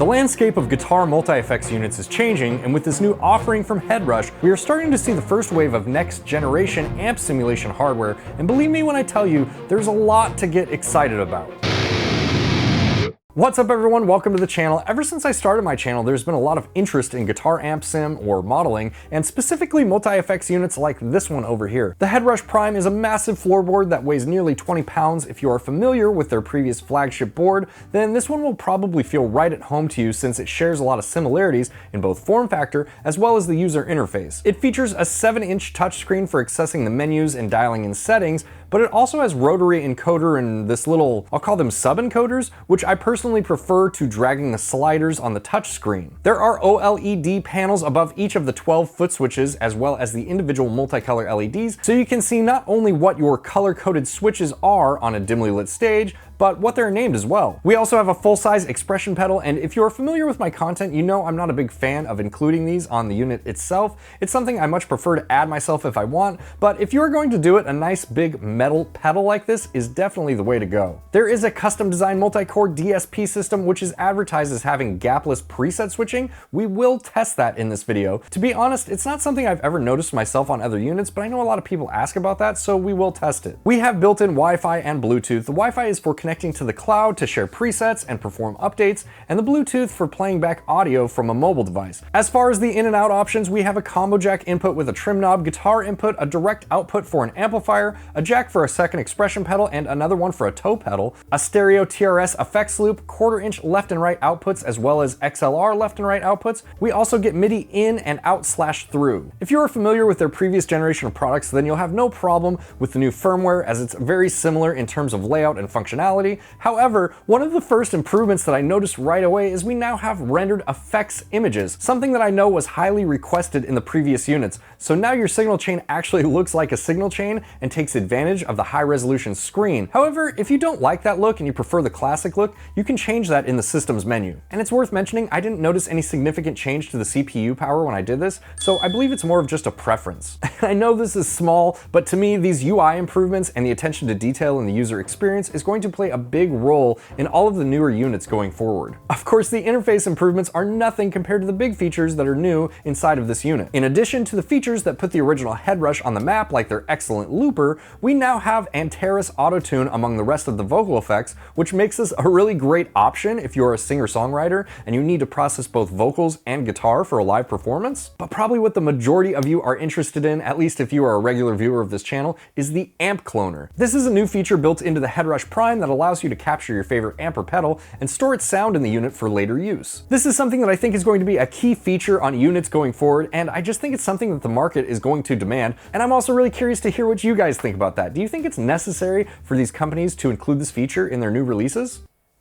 The landscape of guitar multi-effects units is changing, and with this new offering from Headrush, we are starting to see the first wave of next-generation amp simulation hardware, and believe me when I tell you, there's a lot to get excited about. What's up everyone, welcome to the channel. Ever since I started my channel, there's been a lot of interest in guitar amp sim or modeling, and specifically multi-effects units like this one over here. The Headrush Prime is a massive floorboard that weighs nearly 20 pounds. If you are familiar with their previous flagship board, then this one will probably feel right at home to you since it shares a lot of similarities in both form factor as well as the user interface. It features a 7-inch touchscreen for accessing the menus and dialing in settings, but it also has rotary encoder and this little, I'll call them sub-encoders, which I personally prefer to dragging the sliders on the touchscreen. There are OLED panels above each of the 12 foot switches, as well as the individual multicolor LEDs, so you can see not only what your color-coded switches are on a dimly lit stage, but what they're named as well. We also have a full-size expression pedal, and if you're familiar with my content, you know I'm not a big fan of including these on the unit itself. It's something I much prefer to add myself if I want, but if you're going to do it, a nice big metal pedal like this is definitely the way to go. There is a custom designed multi-core DSP system which is advertised as having gapless preset switching. We will test that in this video. To be honest, it's not something I've ever noticed myself on other units, but I know a lot of people ask about that, so we will test it. We have built-in Wi-Fi and Bluetooth. The Wi-Fi is for connecting to the cloud to share presets and perform updates, and the Bluetooth for playing back audio from a mobile device. As far as the in and out options, we have a combo jack input with a trim knob, guitar input, a direct output for an amplifier, a jack for a second expression pedal and another one for a toe pedal, a stereo TRS effects loop, 1/4-inch left and right outputs, as well as XLR left and right outputs. We also get MIDI in and out / through. If you are familiar with their previous generation of products, then you'll have no problem with the new firmware, as it's very similar in terms of layout and functionality. However, one of the first improvements that I noticed right away is we now have rendered effects images, something that I know was highly requested in the previous units. So now your signal chain actually looks like a signal chain and takes advantage of the high resolution screen. However, if you don't like that look and you prefer the classic look, you can change that in the systems menu. And it's worth mentioning, I didn't notice any significant change to the CPU power when I did this, so I believe it's more of just a preference. I know this is small, but to me, these UI improvements and the attention to detail in the user experience is going to play a big role in all of the newer units going forward. Of course, the interface improvements are nothing compared to the big features that are new inside of this unit. In addition to the features that put the original Headrush on the map, like their excellent looper, we now have Antares auto-tune among the rest of the vocal effects, which makes this a really great option if you're a singer-songwriter and you need to process both vocals and guitar for a live performance. But probably what the majority of you are interested in, at least if you are a regular viewer of this channel, is the amp cloner. This is a new feature built into the Headrush Prime that allows you to capture your favorite amp or pedal and store its sound in the unit for later use. This is something that I think is going to be a key feature on units going forward, and I just think it's something that the market is going to demand, and I'm also really curious to hear what you guys think about that. Do you think it's necessary for these companies to include this feature in their new releases?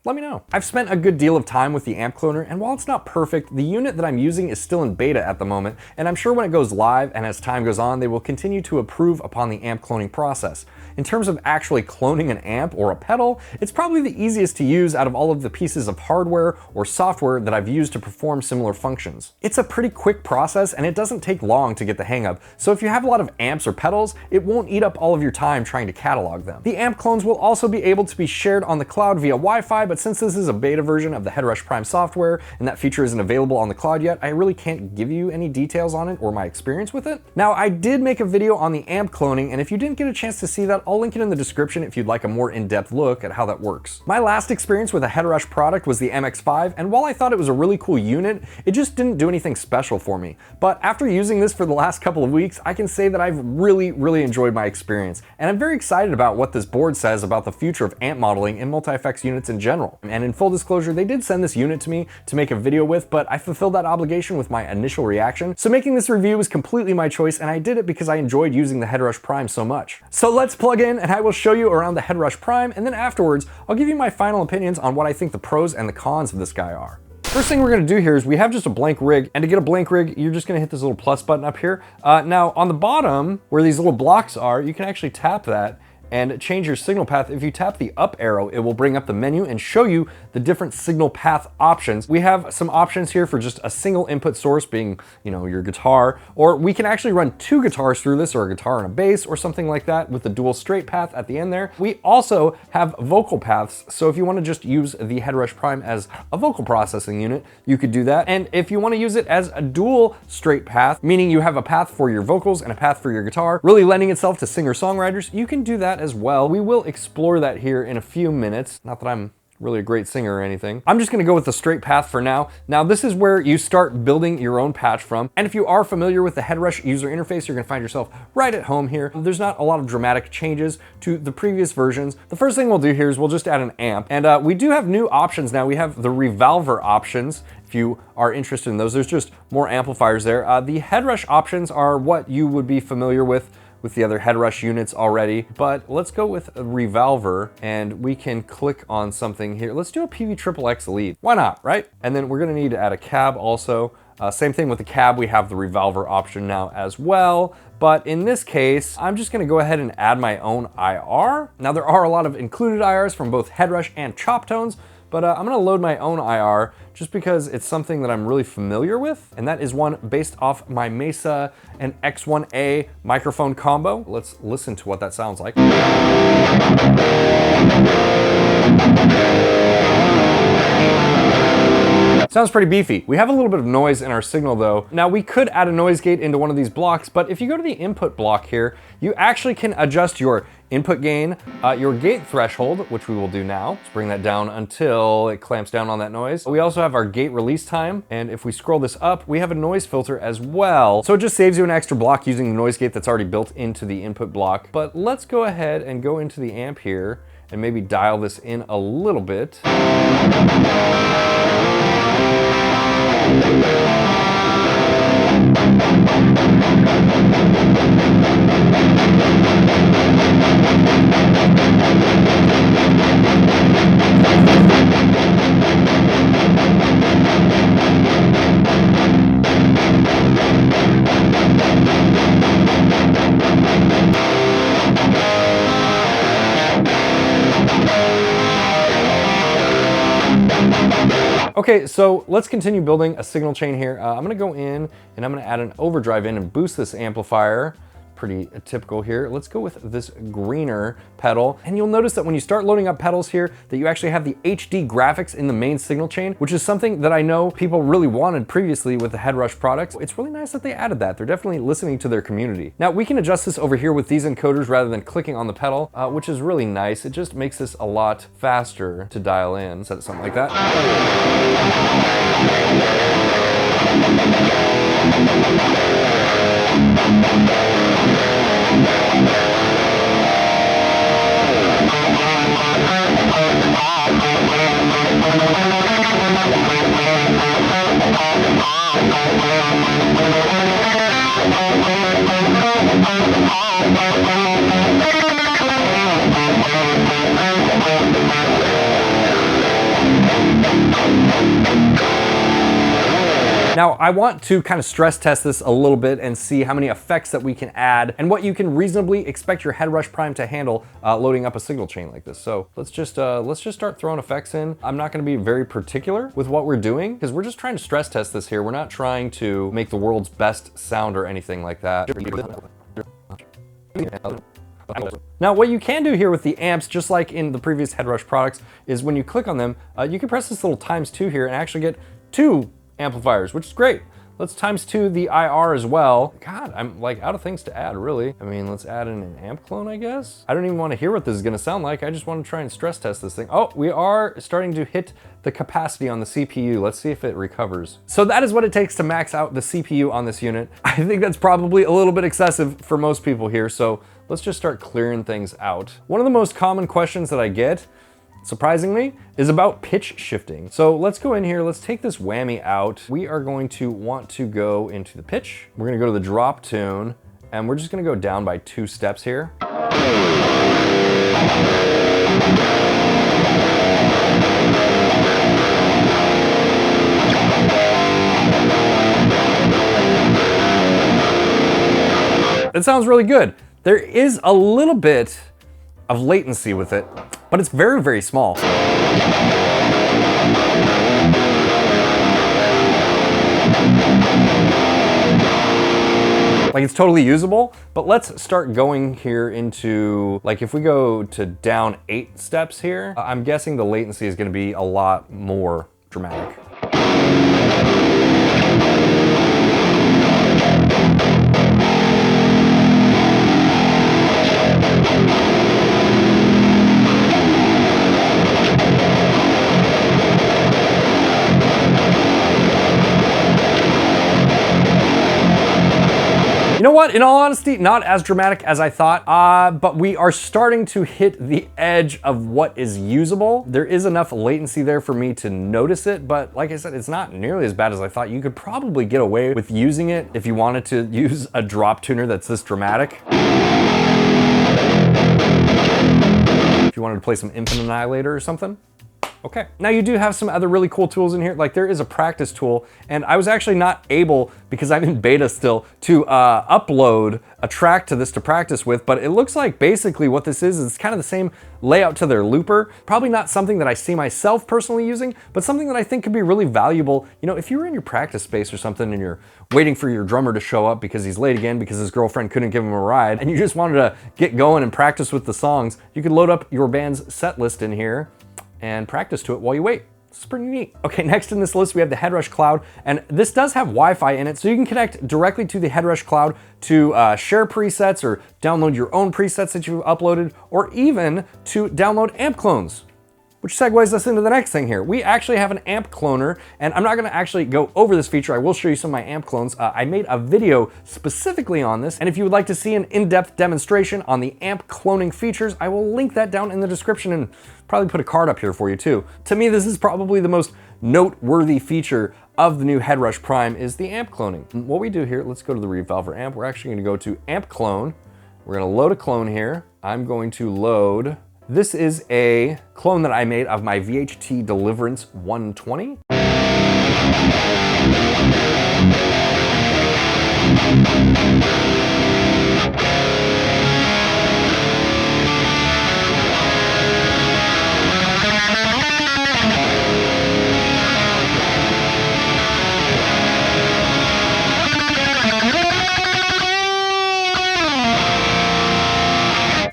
Let me know. I've spent a good deal of time with the amp cloner, and while it's not perfect, the unit that I'm using is still in beta at the moment, and I'm sure when it goes live and as time goes on, they will continue to improve upon the amp cloning process. In terms of actually cloning an amp or a pedal, it's probably the easiest to use out of all of the pieces of hardware or software that I've used to perform similar functions. It's a pretty quick process and it doesn't take long to get the hang of, so if you have a lot of amps or pedals, it won't eat up all of your time trying to catalog them. The amp clones will also be able to be shared on the cloud via Wi-Fi, but since this is a beta version of the Headrush Prime software and that feature isn't available on the cloud yet, I really can't give you any details on it or my experience with it. Now, I did make a video on the amp cloning, and if you didn't get a chance to see that, I'll link it in the description if you'd like a more in-depth look at how that works. My last experience with a Headrush product was the MX5, and while I thought it was a really cool unit, it just didn't do anything special for me. But after using this for the last couple of weeks, I can say that I've really enjoyed my experience, and I'm very excited about what this board says about the future of amp modeling and multi-effects units in general. And in full disclosure, they did send this unit to me to make a video with, but I fulfilled that obligation with my initial reaction. So making this review was completely my choice, and I did it because I enjoyed using the Headrush Prime so much. So let's plug in and I will show you around the Headrush Prime, and then afterwards, I'll give you my final opinions on what I think the pros and the cons of this guy are. First thing we're gonna do here is we have just a blank rig, and to get a blank rig, you're just gonna hit this little plus button up here. Now on the bottom, where these little blocks are, you can actually tap that, and change your signal path, if you tap the up arrow, it will bring up the menu and show you the different signal path options. We have some options here for just a single input source being, you know, your guitar, or we can actually run 2 guitars through this, or a guitar and a bass or something like that with the dual straight path at the end there. We also have vocal paths, so if you want to just use the Headrush Prime as a vocal processing unit, you could do that. And if you want to use it as a dual straight path, meaning you have a path for your vocals and a path for your guitar, really lending itself to singer-songwriters, you can do that as well. We will explore that here in a few minutes. Not that I'm really a great singer or anything. I'm just gonna go with the straight path for now. Now this is where you start building your own patch from. And if you are familiar with the Headrush user interface, you're gonna find yourself right at home here. There's not a lot of dramatic changes to the previous versions. The first thing we'll do here is we'll just add an amp. And we do have new options now. We have the revolver options. If you are interested in those, there's just more amplifiers there. The Headrush options are what you would be familiar with the other Headrush units already, but let's go with a revolver and we can click on something here. Let's do a 𝗦𝗣𝗘𝗏𝗶𝗹 lead. Why not, right? And then we're gonna need to add a cab also. Same thing with the cab, we have the revolver option now as well. But in this case, I'm just gonna go ahead and add my own IR. Now there are a lot of included IRs from both Headrush and Chop Tones, but I'm gonna load my own IR just because it's something that I'm really familiar with, and that is one based off my Mesa and X1A microphone combo. Let's listen to what that sounds like. Sounds pretty beefy. We have a little bit of noise in our signal though. Now we could add a noise gate into one of these blocks, but if you go to the input block here, you actually can adjust your input gain, your gate threshold, which we will do now. Let's bring that down until it clamps down on that noise. We also have our gate release time, and if we scroll this up, we have a noise filter as well. So it just saves you an extra block using the noise gate that's already built into the input block. But let's go ahead and go into the amp here and maybe dial this in a little bit. Okay, so let's continue building a signal chain here. I'm gonna go in and I'm gonna add an overdrive in and boost this amplifier. Pretty typical here. Let's go with this greener pedal. And you'll notice that when you start loading up pedals here, that you actually have the HD graphics in the main signal chain, which is something that I know people really wanted previously with the Headrush products. It's really nice that they added that. They're definitely listening to their community. Now we can adjust this over here with these encoders rather than clicking on the pedal, which is really nice. It just makes this a lot faster to dial in. Set it something like that. Now, I want to kind of stress test this a little bit and see how many effects that we can add and what you can reasonably expect your Headrush Prime to handle loading up a signal chain like this. So let's just start throwing effects in. I'm not gonna be very particular with what we're doing because we're just trying to stress test this here. We're not trying to make the world's best sound or anything like that. Now, what you can do here with the amps, just like in the previous Headrush products, is when you click on them, you can press this little ×2 here and actually get 2 amplifiers, which is great. Let's ×2 the IR as well. God, I'm like out of things to add, really. I mean, let's add in an amp clone, I guess. I don't even want to hear what this is gonna sound like. I just want to try and stress test this thing. Oh, we are starting to hit the capacity on the CPU. Let's see if it recovers. So that is what it takes to max out the CPU on this unit. I think that's probably a little bit excessive for most people here, so let's just start clearing things out. One of the most common questions that I get, surprisingly, is about pitch shifting. So let's go in here, let's take this whammy out. We are going to want to go into the pitch. We're gonna go to the drop tune, and we're just gonna go down by 2 steps here. It sounds really good. There is a little bit of latency with it, but it's very, very small. Like, it's totally usable, but let's start going here into, like, if we go to down 8 steps here, I'm guessing the latency is gonna be a lot more dramatic. You know what, in all honesty, not as dramatic as I thought, but we are starting to hit the edge of what is usable. There is enough latency there for me to notice it, but like I said, it's not nearly as bad as I thought. You could probably get away with using it if you wanted to use a drop tuner that's this dramatic. If you wanted to play some Infinite Annihilator or something. Okay, now you do have some other really cool tools in here. Like, there is a practice tool, and I was actually not able, because I'm in beta still, to upload a track to this to practice with, but it looks like basically what this is it's kind of the same layout to their looper. Probably not something that I see myself personally using, but something that I think could be really valuable. You know, if you were in your practice space or something and you're waiting for your drummer to show up because he's late again because his girlfriend couldn't give him a ride, and you just wanted to get going and practice with the songs, you could load up your band's set list in here and practice to it while you wait. It's pretty neat. Okay, next in this list we have the Headrush Cloud, and this does have Wi-Fi in it, so you can connect directly to the Headrush Cloud to share presets or download your own presets that you've uploaded, or even to download amp clones. Which segues us into the next thing here. We actually have an amp cloner, and I'm not gonna actually go over this feature. I will show you some of my amp clones. I made a video specifically on this, and if you would like to see an in-depth demonstration on the amp cloning features, I will link that down in the description and probably put a card up here for you too. To me, this is probably the most noteworthy feature of the new Headrush Prime is the amp cloning. And what we do here, let's go to the Revolver amp. We're actually gonna go to amp clone. We're gonna load a clone here. I'm going to load. This is a clone that I made of my VHT Deliverance 120.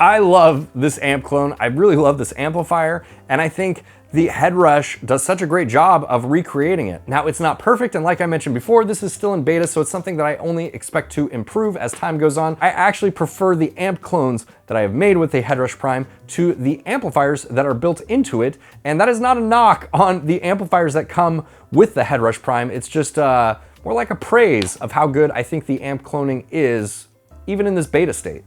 I love this amp clone. I really love this amplifier, and I think the Headrush does such a great job of recreating it. Now, it's not perfect, and like I mentioned before, this is still in beta, so it's something that I only expect to improve as time goes on. I actually prefer the amp clones that I have made with the Headrush Prime to the amplifiers that are built into it, and that is not a knock on the amplifiers that come with the Headrush Prime. It's just more like a praise of how good I think the amp cloning is, even in this beta state.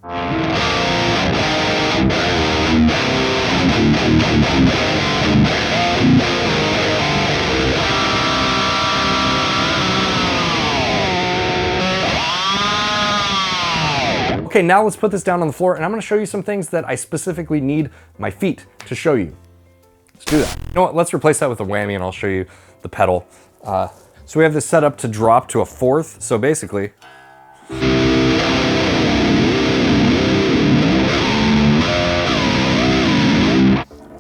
Okay, now let's put this down on the floor, and I'm gonna show you some things that I specifically need my feet to show you. Let's do that. You know what, let's replace that with a whammy and I'll show you the pedal. So we have this set up to drop to a fourth, so basically,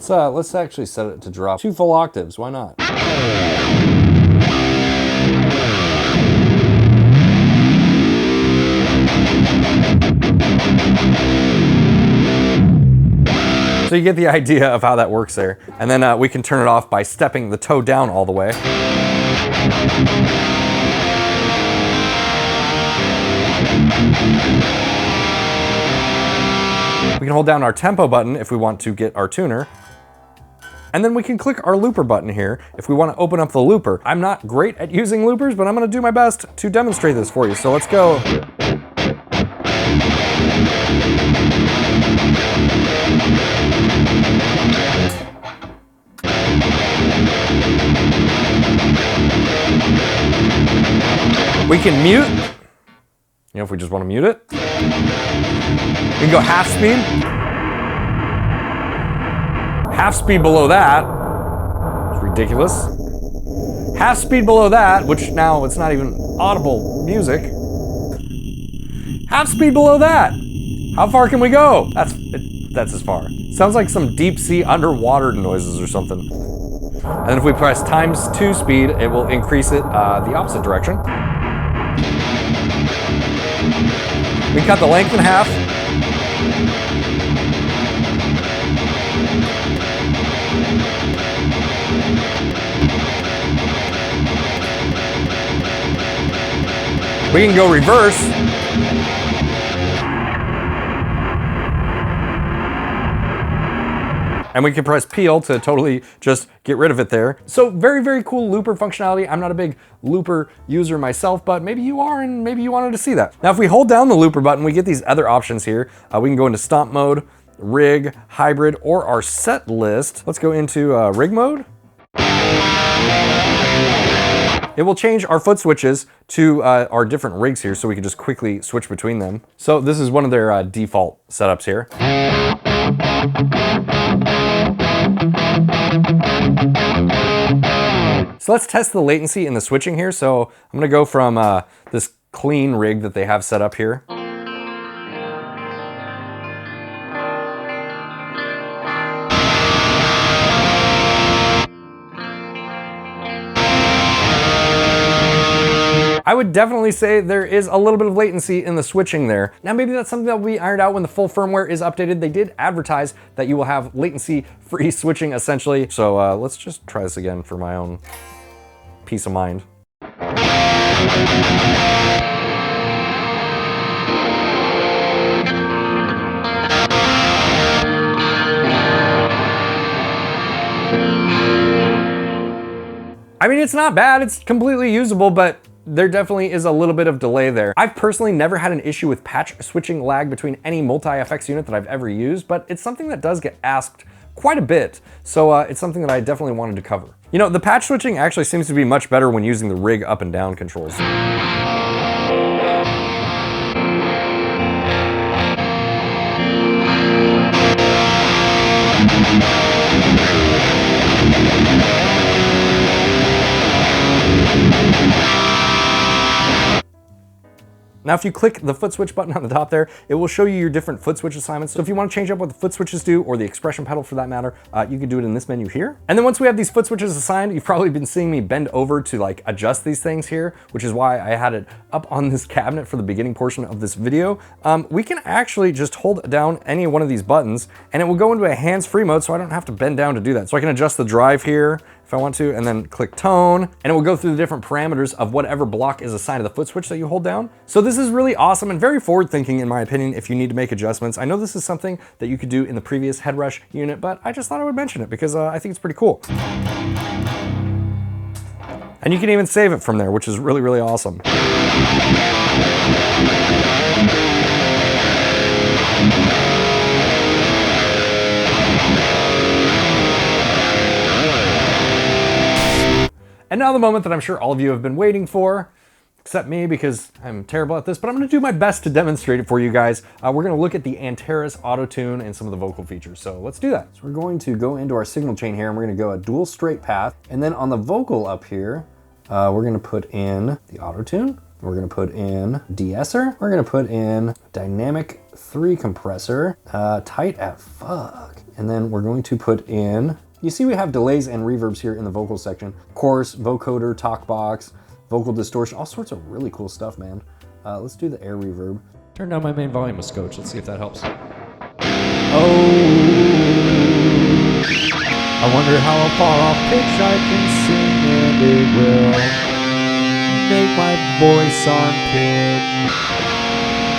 let's actually set it to drop 2 full octaves, why not? So you get the idea of how that works there. And then we can turn it off by stepping the toe down all the way. We can hold down our tempo button if we want to get our tuner. And then we can click our looper button here if we want to open up the looper. I'm not great at using loopers, but I'm going to do my best to demonstrate this for you. So let's go. We can mute. You know, if we just want to mute it. We can go half speed. Half speed below that. It's ridiculous. Half speed below that, which now it's not even audible music. Half speed below that. How far can we go? That's as far. Sounds like some deep sea underwater noises or something. And then if we press ×2 speed, it will increase it the opposite direction. We cut the length in half. We can go reverse. And we can press peel to totally just get rid of it there. So very, very cool looper functionality. I'm not a big looper user myself, but maybe you are and maybe you wanted to see that. Now, if we hold down the looper button, we get these other options here. We can go into stomp mode, rig, hybrid, or our set list. Let's go into rig mode. It will change our foot switches to our different rigs here so we can just quickly switch between them. So this is one of their default setups here. So let's test the latency in the switching here. So I'm gonna go from this clean rig that they have set up here. I would definitely say there is a little bit of latency in the switching there. Now maybe that's something that will be ironed out when the full firmware is updated. They did advertise that you will have latency-free switching essentially. So let's just try this again for my own peace of mind. I mean, it's not bad, it's completely usable, but there definitely is a little bit of delay there. I've personally never had an issue with patch switching lag between any multi-FX unit that I've ever used, but it's something that does get asked quite a bit, so it's something that I definitely wanted to cover. You know, the patch switching actually seems to be much better when using the rig up and down controls. Now, if you click the foot switch button on the top there, it will show you your different foot switch assignments. So if you want to change up what the foot switches do, or the expression pedal for that matter, you can do it in this menu here. And then once we have these foot switches assigned, you've probably been seeing me bend over to like adjust these things here, which is why I had it up on this cabinet for the beginning portion of this video. We can actually just hold down any one of these buttons and it will go into a hands-free mode, so I don't have to bend down to do that. So I can adjust the drive here if I want to, and then click tone, and it will go through the different parameters of whatever block is assigned to the foot switch that you hold down. So this is really awesome and very forward-thinking in my opinion if you need to make adjustments. I know this is something that you could do in the previous Headrush unit, but I just thought I would mention it because I think it's pretty cool. And you can even save it from there, which is really, really awesome. And now the moment that I'm sure all of you have been waiting for, except me because I'm terrible at this, but I'm gonna do my best to demonstrate it for you guys. We're gonna look at the Antares auto-tune and some of the vocal features, so let's do that. So we're going to go into our signal chain here and we're gonna go a dual straight path, and then on the vocal up here, we're gonna put in the auto-tune, we're gonna put in de-esser, we're gonna put in dynamic 3 compressor, tight at fuck, and then we're going to put in, you see we have delays and reverbs here in the vocal section. Chorus, vocoder, talkbox, vocal distortion, all sorts of really cool stuff, man. Let's do the air reverb. Turn down my main volume a scotch. Let's see if that helps. Oh. I wonder how far off pitch I can sing, and it will make my voice on pitch.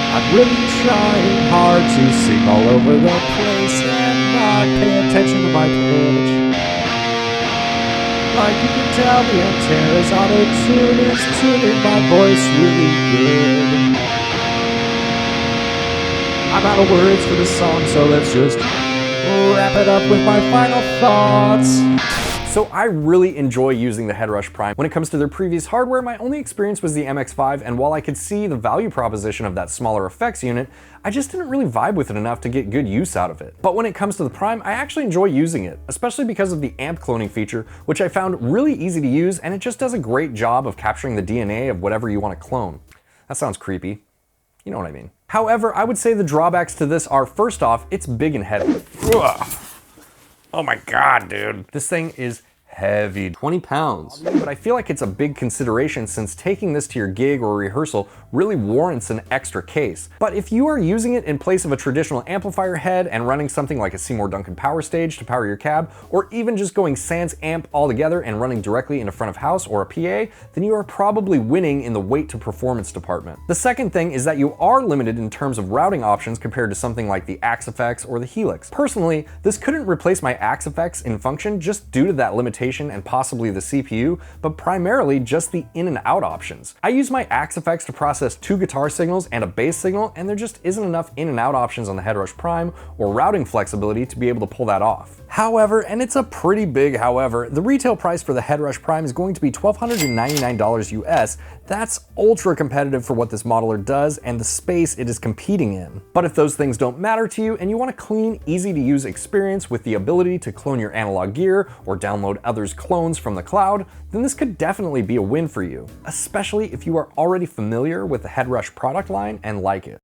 I'm really trying hard to sing all over the place and not pay attention to my pitch. Like you can tell, the Antares auto-tune is tuning my voice really good. I'm out of words for this song, so let's just wrap it up with my final thoughts. So I really enjoy using the Headrush Prime. When it comes to their previous hardware, my only experience was the MX5, and while I could see the value proposition of that smaller effects unit, I just didn't really vibe with it enough to get good use out of it. But when it comes to the Prime, I actually enjoy using it, especially because of the amp cloning feature, which I found really easy to use, and it just does a great job of capturing the DNA of whatever you want to clone. That sounds creepy. You know what I mean. However, I would say the drawbacks to this are, first off, it's big and heavy. Ugh. Oh my God, dude. This thing is heavy, 20 pounds. But I feel like it's a big consideration since taking this to your gig or rehearsal really warrants an extra case. But if you are using it in place of a traditional amplifier head and running something like a Seymour Duncan power stage to power your cab, or even just going sans amp altogether and running directly into front of house or a PA, then you are probably winning in the weight to performance department. The second thing is that you are limited in terms of routing options compared to something like the 𝗦𝗦xe or the Helix. Personally, this couldn't replace my 𝗦𝗦xe in function just due to that limitation and possibly the CPU, but primarily just the in and out options. I use my 𝗦𝗦xe to process 2 guitar signals and a bass signal, and there just isn't enough in and out options on the Headrush Prime or routing flexibility to be able to pull that off. However, and it's a pretty big however, the retail price for the Headrush Prime is going to be $1,299 US. That's ultra competitive for what this modeler does and the space it is competing in. But if those things don't matter to you and you want a clean, easy to use experience with the ability to clone your analog gear or download others' clones from the cloud, then this could definitely be a win for you, especially if you are already familiar with the Headrush product line and like it.